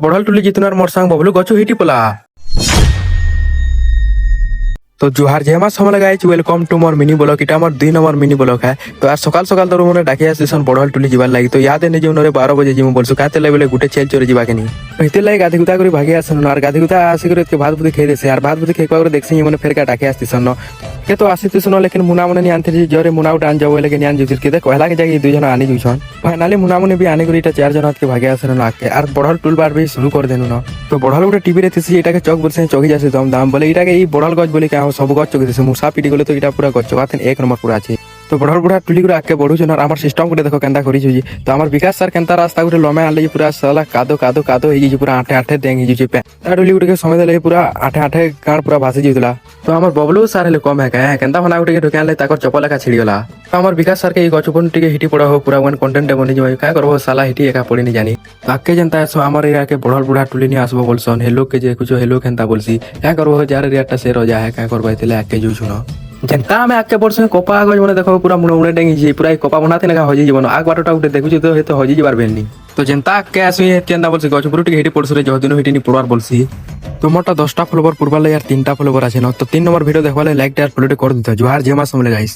বড়াল টুলি জিতনার মোর সাং ববলু গছ হিটি পলা। তো জুহার জেমা সমলে গাইছি welcome to more mini blog. এটা আমার 2 নম্বর মিনি ব্লগ হ্যাঁ। তো আজ সকাল সকাল তোর মনে ডাকি আসিছন বড়াল টুলি যাবার লাগি। তো ইয়াদে নিজে উনরে 12 বজে জিমু বলছু কাতে লাই বলে গুটে ছেল চরে যাবা কেনি। এতে লাই গাধি গুতা করে ভাগে আসন আর গাধি গুতা আসি করে ভাত বুতি খেয়ে দেছে আর ভাত বুতি খেয়ে করে দেখছি মনে ফের কা ডাকি আসিছন কে তো আসিছন লেকিন মুনা মনে নি আনতে জরে মুনা উঠান যাও লেকিন আন জুতির কে কয়লা কে জায়গায় দুই জন আনি জুছন ফাইনালি মুনা মনে বি আনি করে এটা 4 জন হাতকে ভাগে আসন নাকে আর বড়াল টুল বার বি শুরু করে দেনু না। তো বড়াল গুটা টিভি রে তিসি এটাকে চক বলছে চকি যাচ্ছে দম দাম বলে এটাকে এই বড়াল গছ বলে কে সব গছ চকি দিছে মুসা পিটি গলে তো এটা পুরা গছ চকাতেন 1 নম্বর পুরা আছে। তো বড়াল বুড়া টুলি করে আগে বড়ুছন আর আমার সিস্টেম করে দেখো কেনতা করিছু জি। তো আমার বিকাশ স্যার কেনতা রাস্তা করে লমে আনলে পুরা সালা কাদো কাদো কাদো হই জি পুরা আঠে আঠে দেং হিজু জি পে আর টুলি গুটে সময় দেলে পুরা আঠে আঠে গাঁড় পুরা ভাসি জিতলা। তো আমার ববলু স্যার হলে কম হ্যাঁ কেনতা ফনা গুটে ঢুকে আনলে তাকর চপল একা ছিড়ি গলা। তো আমার বিকাশ স্যার কে এই গছপন টিকে হিটি পড়া হোক পুরা কন্টেন্ট বনি যাই কা করবো সালা হিটি একা পড়ি নি জানি। আগে যেনতা আসো আমার এরিয়াকে বড়াল বুড়া টুলি নিয়ে আসবো বলছন হেলো কে যে কুছো হেলো কেনতা বলছি কা করবো যার এরিয়াটা সে রজা হ্যাঁ কা করবো এতলে আগে জুছু না যেনতা আমি আগে পড়ছি কপা গজ মানে দেখো পুরা মুড়ে মুড়ে ডেঙ্গি পুরা এই কপা বনাতে না হজি জীবন আগ বাটোটা উঠে দেখুছি তো হয়তো হজি যাবার বেননি। তো যেনতা আগে আসি কেনতা বলছি গছপুর টিকে হিটি পড়ছি রে যদিন হিটি নি পড়বার বলছি। তো মোটা 10টা ফলোয়ার পূর্বালে আর 3টা ফলোয়ার আছে না। তো 3 নম্বর ভিডিও দেখবালে লাইক আর ফলোটি করে দিতে জোহার জেমা সমলে গাইস।